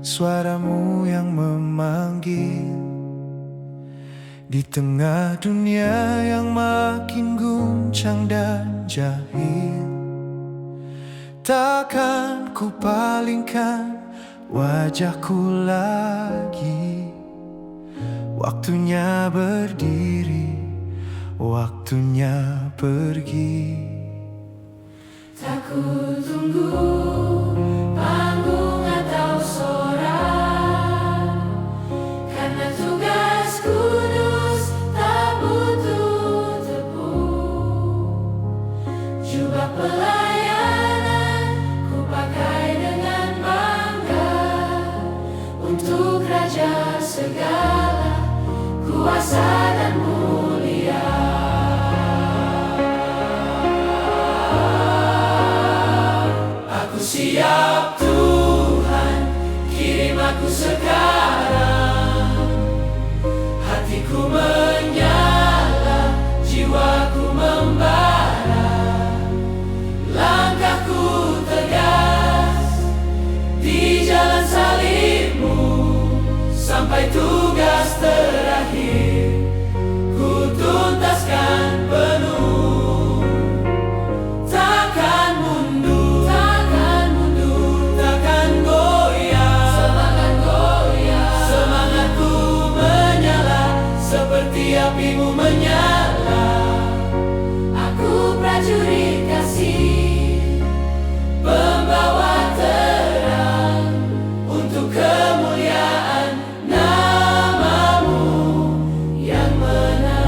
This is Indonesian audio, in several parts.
suaramu yang memanggil. Di tengah dunia yang makin guncang dan jahil, takkan ku palingkan wajahku lagi. Waktunya berdiri, waktunya pergi. Tak ku tunggu panggung atau sorak, karena tugas kudus tak butuh tepung. Jubah pelayanan ku pakai dengan bangga, untuk Raja segala kuasa dan mulia. Aku siap Tuhan, kirim aku sekarang. Hatiku menyala, jiwaku membara. Langkahku tegas di jalan salibmu, sampai tugas terakhir ku tuntaskan penuh. Takkan mundur, takkan mundur, takkan goyah. Semangatku menyala, seperti apimu menyala. Aku prajurit kasih, pembawa terang, untuk kemuliaan namamu yang menang.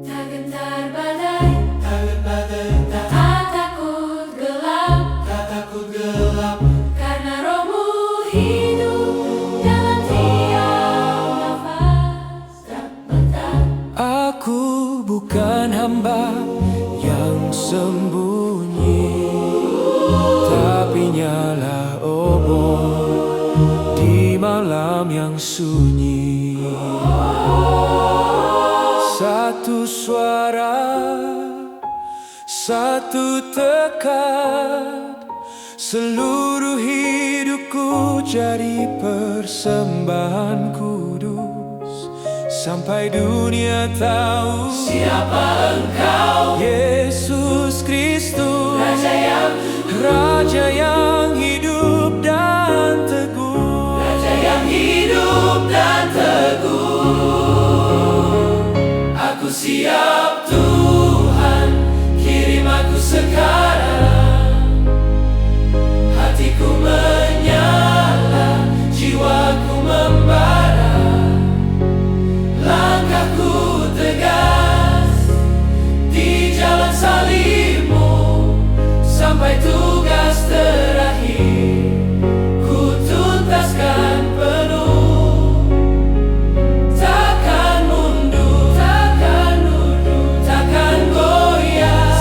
Tak gentar badai, tak takut gelap, karena rohmu hidup dalam tiap nafas. Tak betah. Aku bukan hamba yang sembunyi, tapi nyala obor di malam yang sunyi. Satu suara, satu tekad, seluruh hidupku jadi persembahan kudus. Sampai dunia tahu Siapa engkau, Yesus Kristus, Raja Raja yang yang hidup dan teguh. Raja yang hidup dan teguh. Aku siap Tuhan, kirim aku sekarang. Hatiku menyala, jiwaku membara. Langkahku tegas di jalan salibmu, sampai tugas terakhir ku tuntaskan penuh. Takkan mundur, takkan goyah.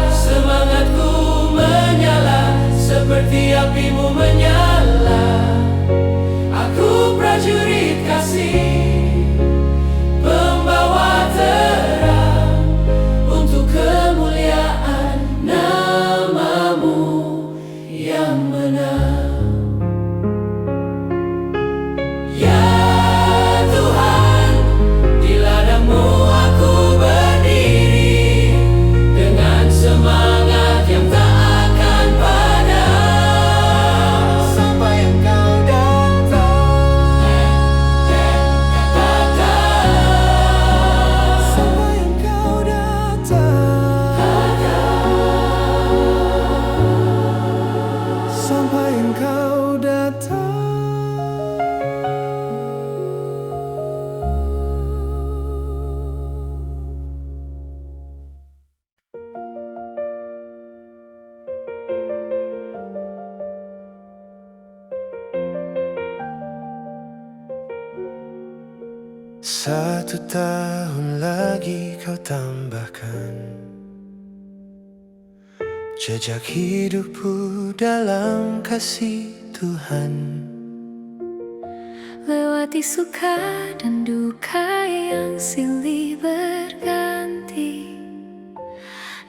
Semangatku menyala, seperti apimu menyala. Aku prajurit kasih, pembawa terang, untuk kemuliaan namamu yang menang. Ya Tuhan, di ladangmu aku berdiri, dengan semangat yang tak akan padam, Sampai engkau datang, sampai engkau datang, sampai engkau datang. Satu tahun lagi kau tambahkan, jejak hidupku dalam kasih Tuhan. lewati suka dan duka yang silih berganti.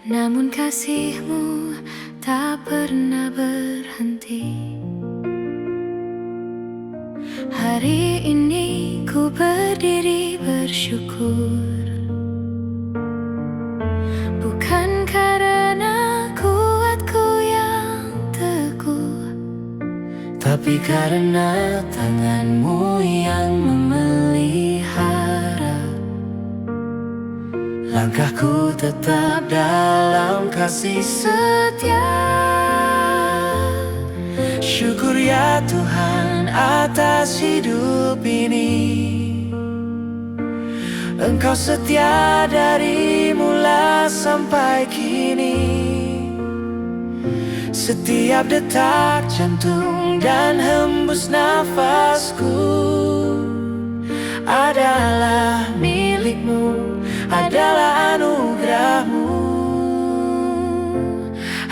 namun kasih-Mu tak pernah berhenti. Hari ini ku berdiri bersyukur, bukan karena kuatku yang teguh, tapi karena tangan-Mu yang memelihara. Langkahku tetap dalam kasih setia. Syukur ya Tuhan atas hidup ini. Engkau setia dari mula sampai kini. Setiap detak jantung dan hembus nafasku adalah milik-Mu, adalah anugerah-Mu.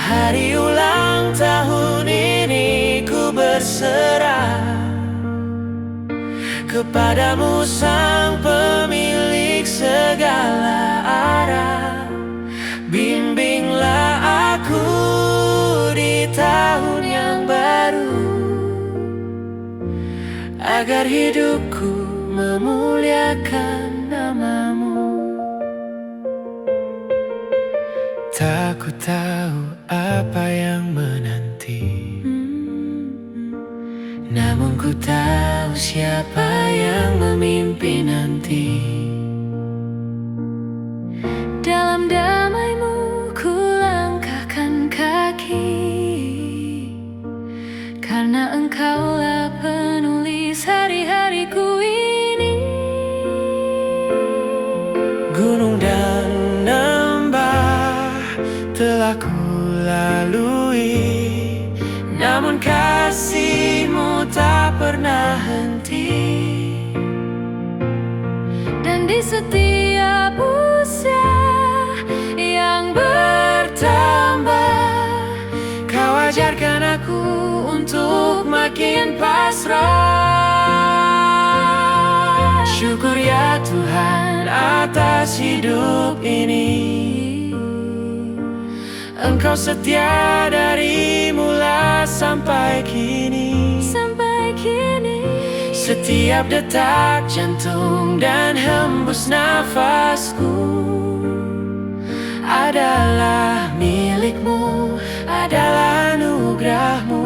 Hari ulang tahun ini ku berserah kepadamu, Sang Pemilik segala arah. Bimbinglah aku di tahun yang baru, agar hidupku memuliakan nama-Mu. Tak ku tahu apa yang menanti, namun ku tahu siapa yang memimpin nanti. Dalam damai-Mu ku langkahkan kaki, karena Engkaulah penulis hari-hariku ini. Gunung dan lembah telah ku lalui, namun kasih-Mu tak pernah henti. Dan di setiap usia yang bertambah, Kau ajarkan aku untuk makin pasrah. Syukur ya Tuhan atas hidup ini. Engkau setia dari mula sampai kini. Setiap detak jantung dan hembus nafasku adalah milik-Mu, adalah anugerah-Mu.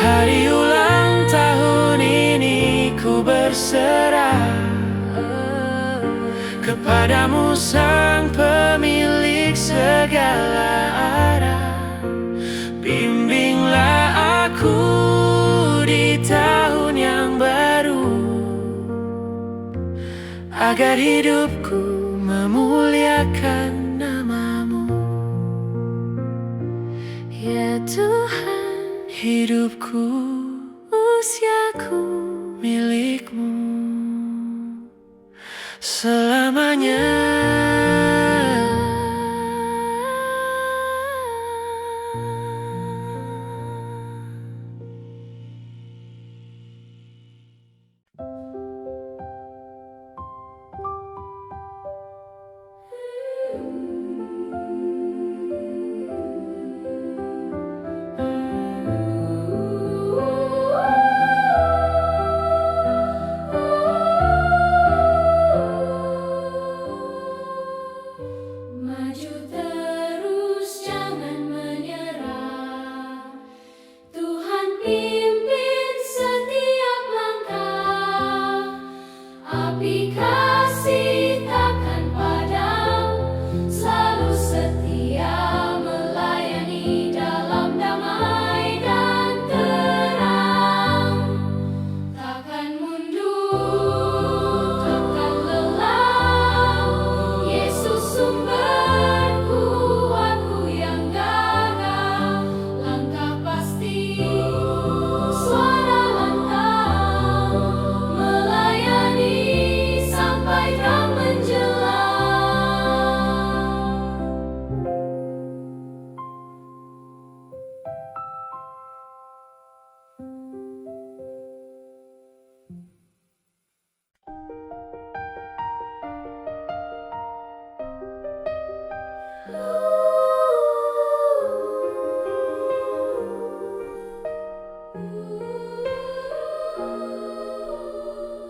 Hari ulang tahun ini ku berserah kepadamu, Sang Pemilik segala arah. Bimbinglah aku di tahun yang baru, agar hidupku memuliakan nama-Mu. ya Tuhan, Hidupku, usiaku milik-Mu selamanya.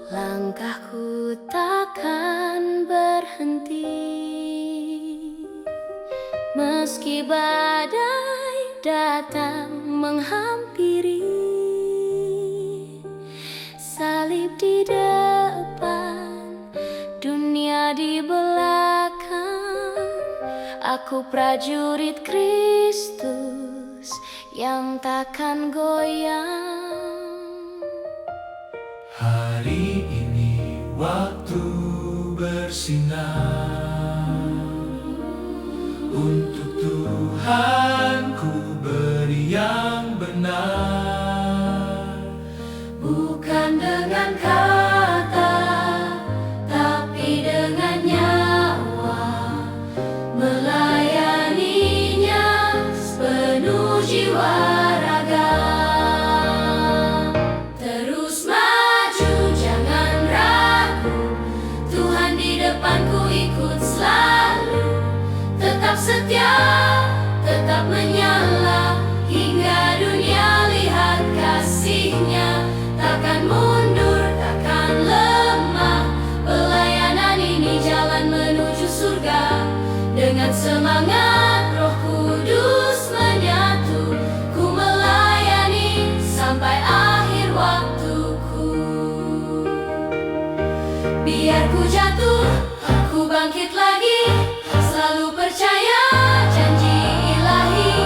Langkahku takkan berhenti meski badai datang menghampiri. Salib di depan, dunia di belakang. Aku prajurit Kristus yang takkan goyang. Hari ini waktu bersinar, untuk Tuhan ku beri yang benar. Bukan dengan kata, tapi dengan nyawa, melayaninya sepenuh jiwa raga. Terus maju, jangan ragu, Tuhan di depanku ikut selalu. Tetap setia, tetap menyala, hingga dunia lihat kasih-Nya. Takkan mundur, takkan lemah, pelayanan ini jalan menuju surga. Dengan semangat Roh Kudus menyatu, ku melayani sampai akhir waktuku. Biar ku jatuh, ku bangkit lagi, selalu percaya janji ilahi.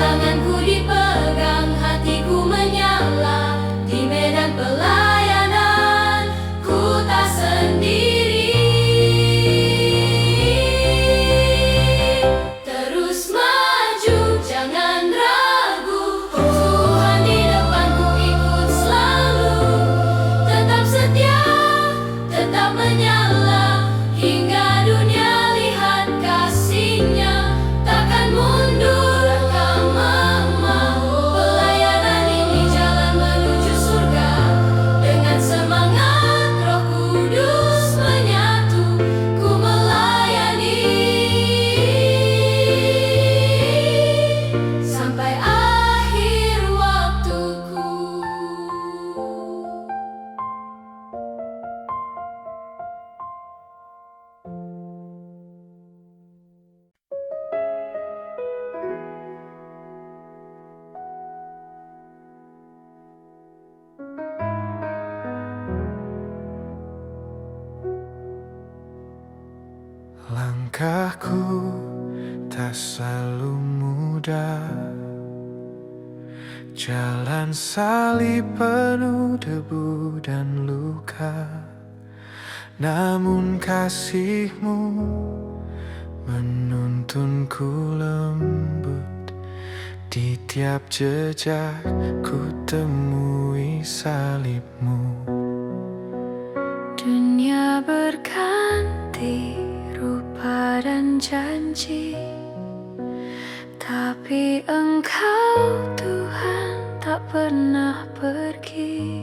Tanganku dipegang, hatiku menyala, di medan pelayanan ku tak sendiri. Terus maju, jangan ragu, Tuhan di depanku ikut selalu. Tetap setia, tetap menyala, hingga dunia lihat kasih-Nya. Takkan mundur, takkan lemah, pelayanan ini jalan menuju surga. Dengan semangat Roh Kudus menyatu, ku melayani sampai akhir waktuku. Langkahku tak selalu mudah, jalan salib penuh debu dan luka. Namun kasih-Mu menuntunku lembut. Di tiap jejak ku temui salib-Mu. Dunia berganti rupa dan janji, tapi Engkau Tuhan tak pernah pergi.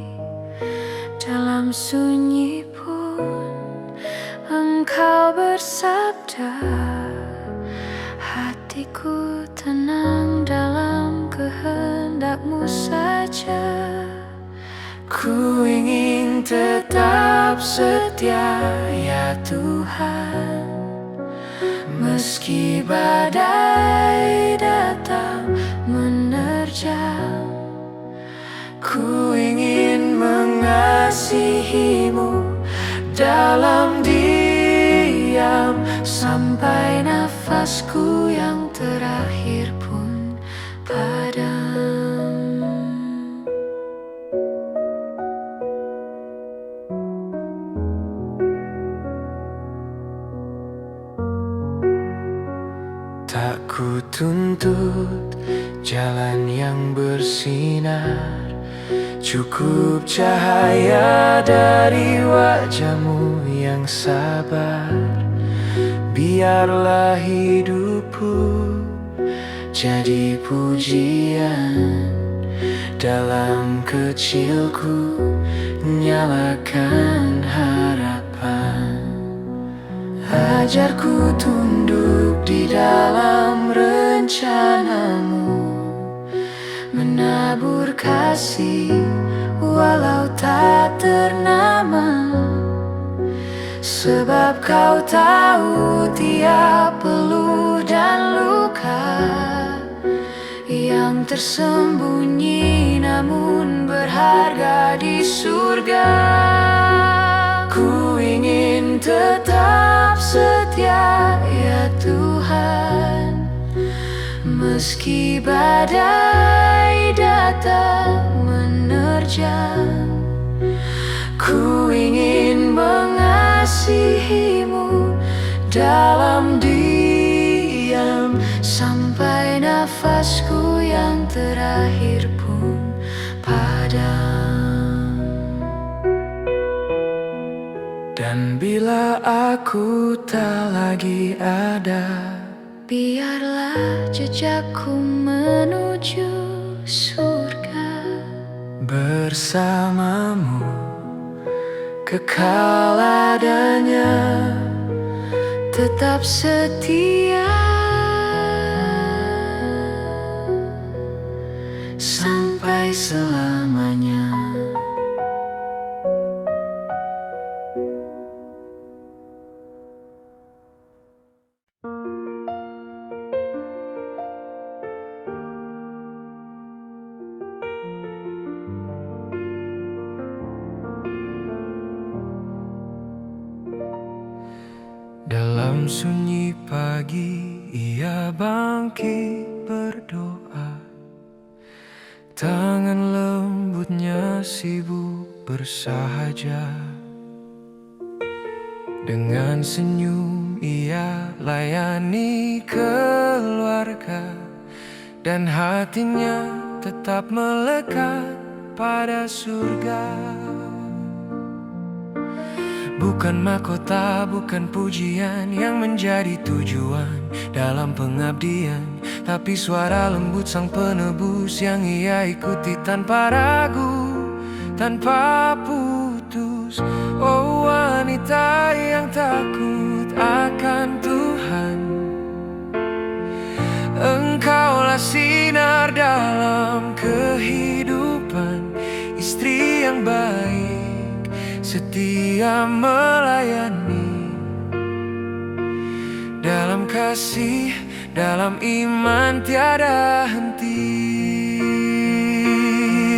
Dalam sunyi pun Engkau bersabda, hatiku tenang dalam kehendak-Mu saja. Ku ingin tetap setia, ya Tuhan, meski badai datang menerjang. Ku ingin mengasihi-Mu dalam diam, sampai nafasku yang terakhir pun padam. Tak ku tuntut jalan yang bersinar, cukup cahaya dari wajah-Mu yang sabar. Biarlah hidupku jadi pujian, dalam kecilku nyalakan harapan. Ajarku tunduk di dalam rencanamu menabur kasih walau tak ternama. Sebab kau tahu tiap peluh dan luka yang tersembunyi namun berharga di surga. Ku ingin tetap setia ya Tuhan, meski badai datang menerjang. Ku ingin mengasihimu dalam diam sampai nafasku yang terakhir pun padam. Dan bila aku tak lagi ada, biarlah jejakku menuju surga. bersamamu kekal adanya, Tetap setia sampai selamanya. Dalam sunyi pagi ia bangkit berdoa, tangan lembutnya sibuk bersahaja. Dengan senyum ia layani keluarga, dan hatinya tetap melekat pada surga. Bukan mahkota, bukan pujian yang menjadi tujuan dalam pengabdian, tapi suara lembut sang penebus yang ia ikuti tanpa ragu, tanpa putus. Oh wanita yang takut akan Tuhan, engkaulah sinar dalam kehidupan, istri yang baik, setia melayani, dalam kasih, dalam iman tiada henti.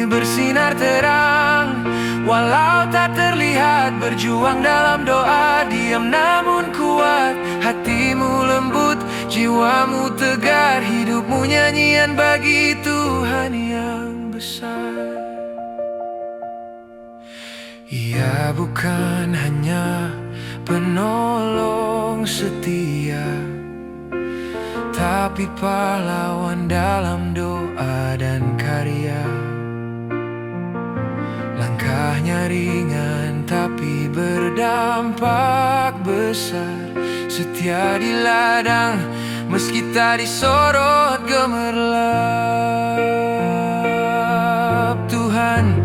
Bersinar terang walau tak terlihat, berjuang dalam doa, diam namun kuat. Hatimu lembut, jiwamu tegar, hidupmu nyanyian bagi Tuhan yang besar. Ia bukan hanya penolong setia, tapi pahlawan dalam doa dan karya. Langkahnya ringan tapi berdampak besar, setia di ladang meski tak disorot gemerlap. Tuhan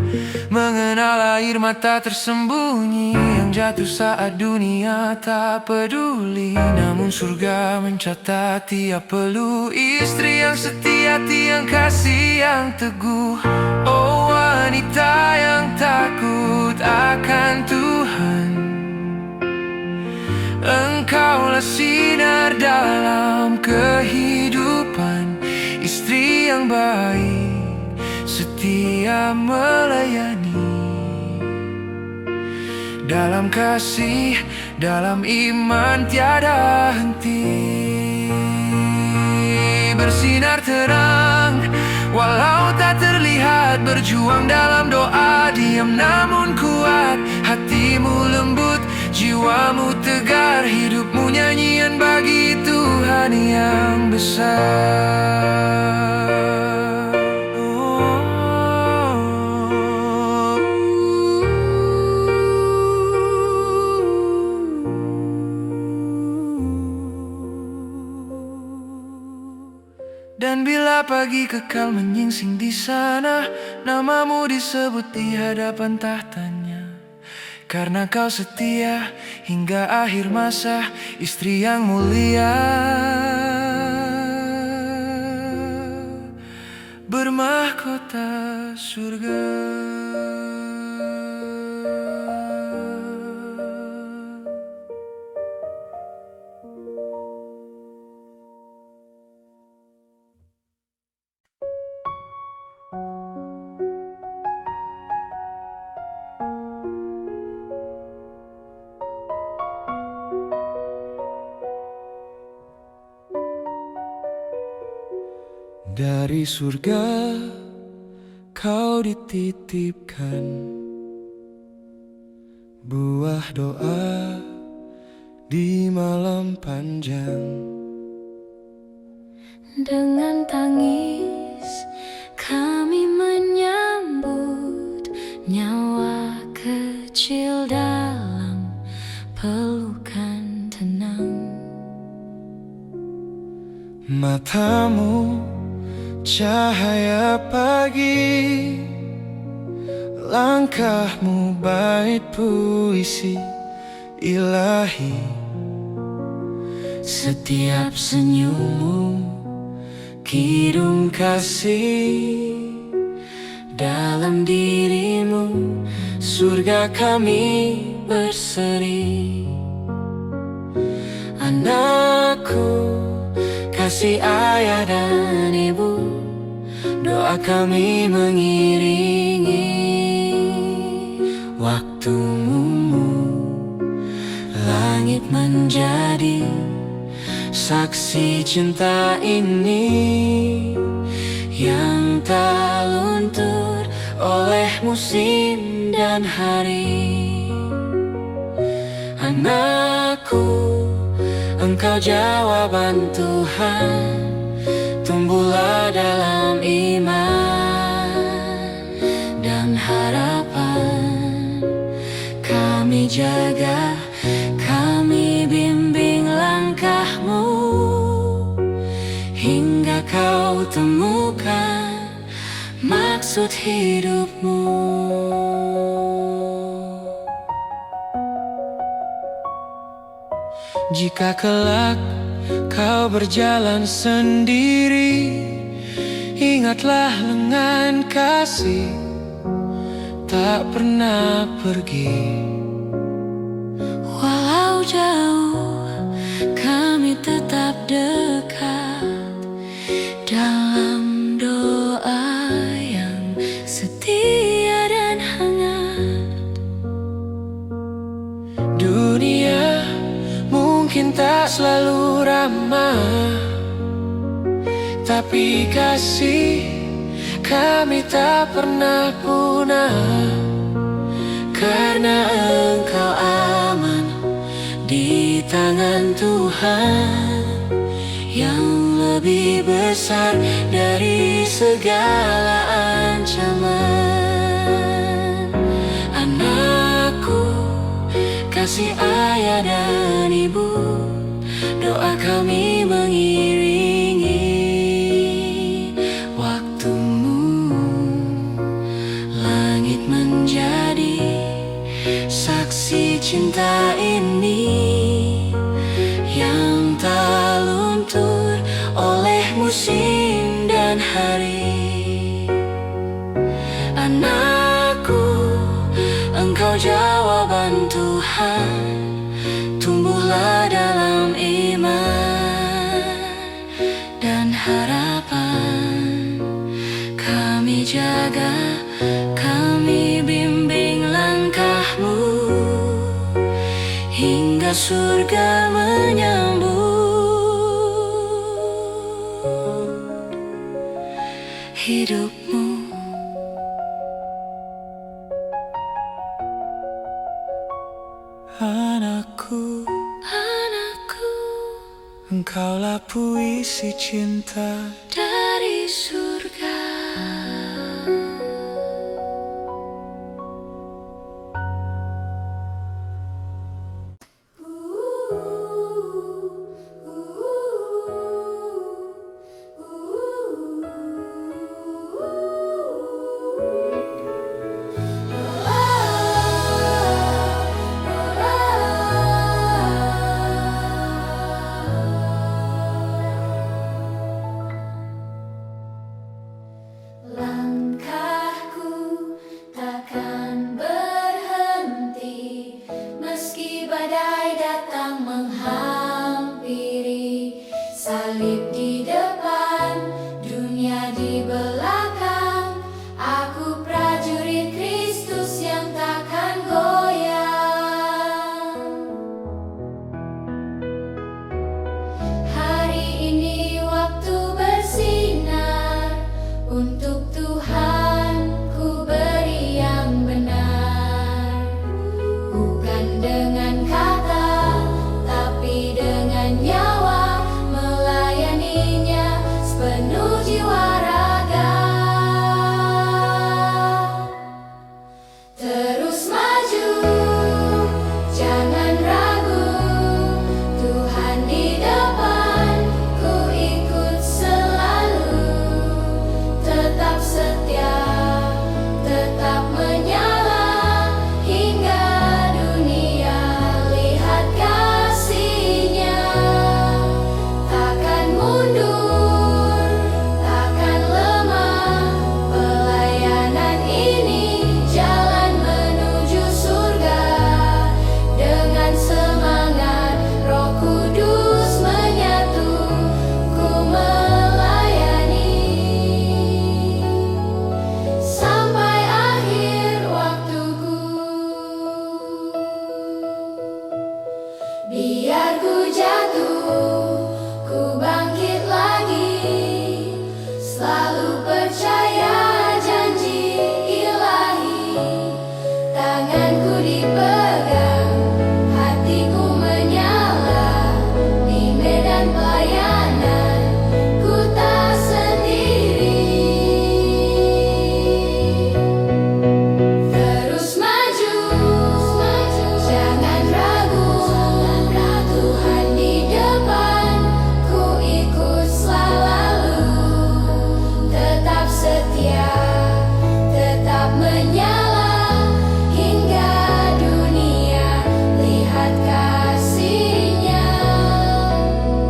mengenal air mata tersembunyi yang jatuh saat dunia tak peduli, namun surga mencatat tiap peluh. Istri yang setia, tiang kasih yang teguh. Oh wanita yang takut akan Tuhan, engkaulah sinar dalam kehidupan, istri yang baik, setia melayani, dalam kasih, dalam iman tiada henti. Bersinar terang walau tak terlihat, berjuang dalam doa, diam namun kuat. Hatimu lembut, jiwamu tegar, hidupmu nyanyian bagi Tuhan yang besar. Dan bila pagi kekal menyingsing di sana, namamu disebut di hadapan tahtanya. Karena kau setia hingga akhir masa, istri yang mulia. mahkota surga. Dari surga kau dititipkan buah doa di malam panjang. Dengan tangis kami menyambut nyawa kecil dalam pelukan tenang. Matamu cahaya pagi, langkahmu bait puisi ilahi. Setiap senyummu kidung kasih, dalam dirimu surga kami berseri. Anakku, kasih ayah dan ibu, doa kami mengiringi waktumu. Langit menjadi saksi cinta ini yang tak luntur oleh musim dan hari. Anakku, engkau jawaban Tuhan, tumbuhlah dalam iman dan harapan. Kami jaga, kami bimbing langkahmu hingga kau temukan maksud hidupmu. Jika kelak kau berjalan sendiri, ingatlah lengan kasih tak pernah pergi. Walau jauh, kami tetap dekat dalam doa yang setia dan hangat. Dunia mungkin tak selalu ramah, tapi kasih kami tak pernah punah. Karena engkau aman di tangan Tuhan yang lebih besar dari segala ancaman. Anakku, kasih ayah dan ibu, doa kami mengiringi waktumu. Langit menjadi saksi cinta ini yang tak luntur oleh musim dan hari. Anakku, engkau jawaban Tuhan, tumbuhlah dalam iman dan harapan. Kami jaga, kami bimbing langkahmu hingga surga menyambut hidupmu. Anakku, engkaulah puisi cinta dari surga. Salib di depan, dunia di belakang. Aku prajurit Kristus yang takkan goyang. Hari ini waktu bersinar, untuk Tuhan ku beri yang benar. Bukan dengan kata, tapi dengan nyawa, melayaninya sepenuh jiwa raga. Terus maju, jangan ragu, Tuhan di depan, ku ikut selalu. Tetap setia, tetap menyala, hingga dunia lihat kasih-Nya. Takkan mundur, takkan lemah, pelayanan ini jalan menuju surga. Dengan semangat Roh Kudus menyatu, ku melayani sampai akhir waktuku. Biar ku jatuh, ku bangkit lagi, selalu percaya janji Ilahi. Tanganku dipegang, hatiku menyala, di medan pelayanan ku tak sendiri. Terus maju, jangan ragu, Tuhan di depan, ku ikut selalu. Tetap setia, tetap menyala, hingga dunia lihat kasih-Nya.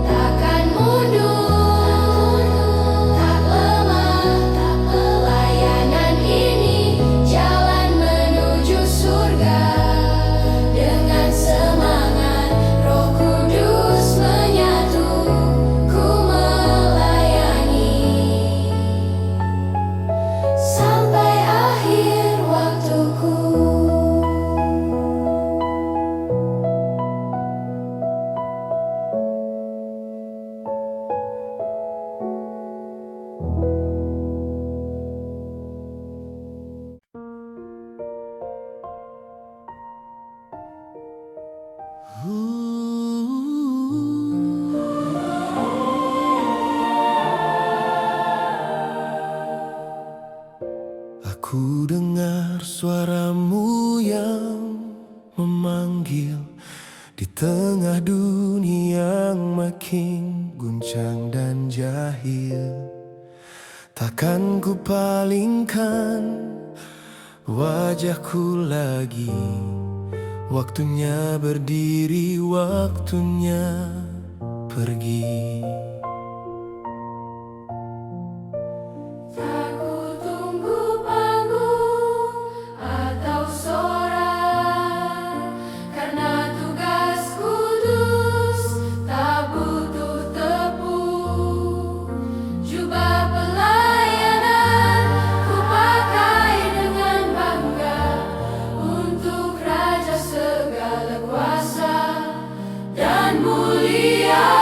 Takkan mundur, tak lemah, pelayanan ini jalan menuju surga. Dengan semangat Roh Kudus menyatu, ku melayani sampai akhir waktuku. Aku dengar suaramu yang memanggil di tengah dunia yang makin guncang dan jahil. Takkan ku palingkan wajahku lagi. Waktunya berdiri, waktunya pergi. Tak ku tunggu panggung atau sorak, karena tugas kudus tak butuh tepung. Jubah pelayanan ku pakai dengan bangga, untuk Raja segala kuasa dan mulia.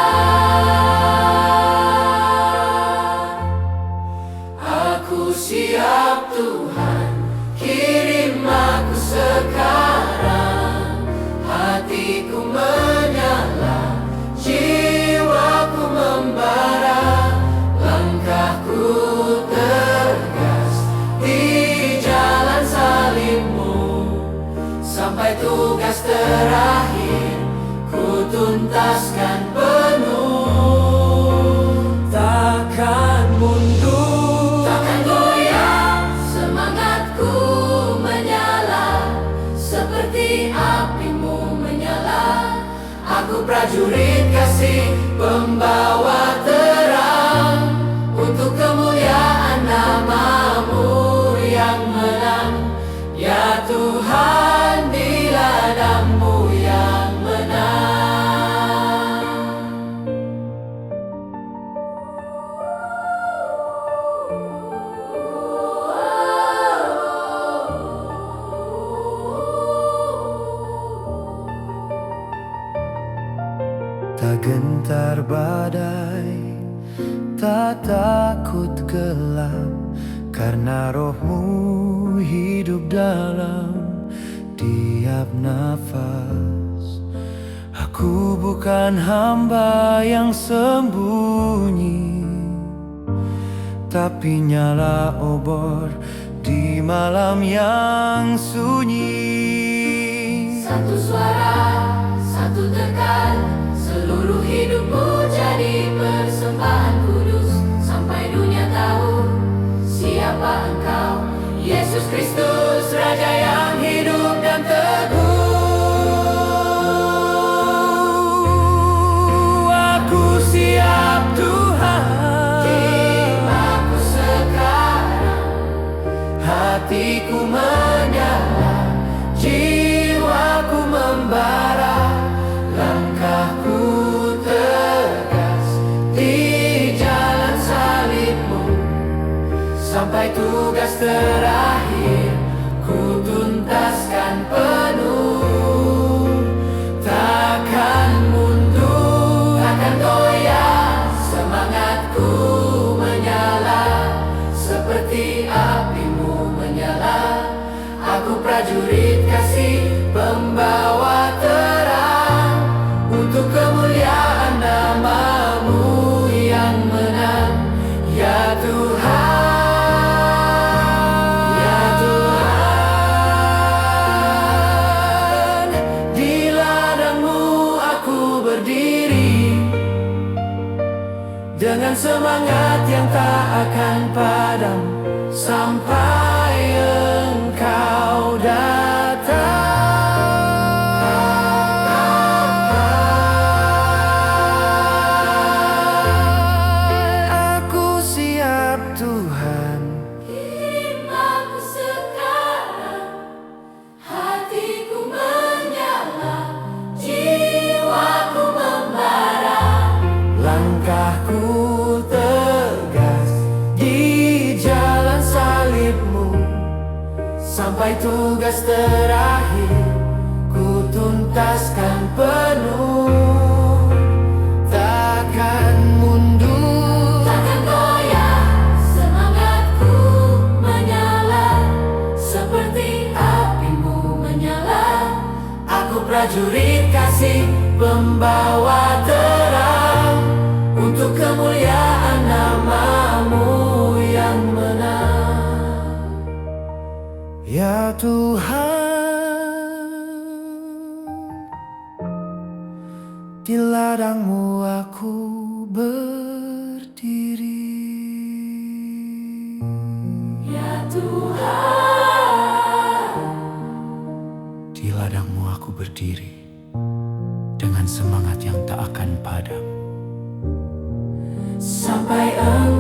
gentar badai, tak takut gelap, karena rohmu hidup dalam tiap nafas. Aku bukan hamba yang sembunyi, tapi nyala obor di malam yang sunyi. Satu suara, satu tekan, seluruh hidupmu jadi persembahan kudus. Sampai dunia tahu siapa Engkau, Yesus Kristus, Raja yang hidup dan teguh. Aku siap Tuhan, Jiwaku sekarang, hatiku menyala, jiwaku membara, langkahku tegas di jalan salibmu. Sampai tugas terakhir ku tuntaskan penuh. Takkan mundur, takkan goyah, semangatku menyala seperti apimu menyala. Aku prajurit kasih, pembawa terang, untuk kemuliaan nama-Mu yang menang. Ya Tuhan, ya Tuhan, di ladang-Mu aku berdiri, dengan semangat yang tak akan padam, sampai Engkau datang. Aku siap Tuhan, Jiwaku sekarang, hatiku menyala, jiwaku membara. langkahku tegas di jalan salibmu. Sampai tugas terakhir ku tuntaskan penuh. Takkan mundur, Takkan goyah, semangatku menyala seperti apimu menyala. aku prajurit kasih, pembawa terang, untuk kemuliaan nama-Mu yang menang. Ya Tuhan, di ladang-Mu aku berdiri. Ya Tuhan, Di ladang-Mu aku berdiri, dengan semangat yang tak akan padam. sampai Engkau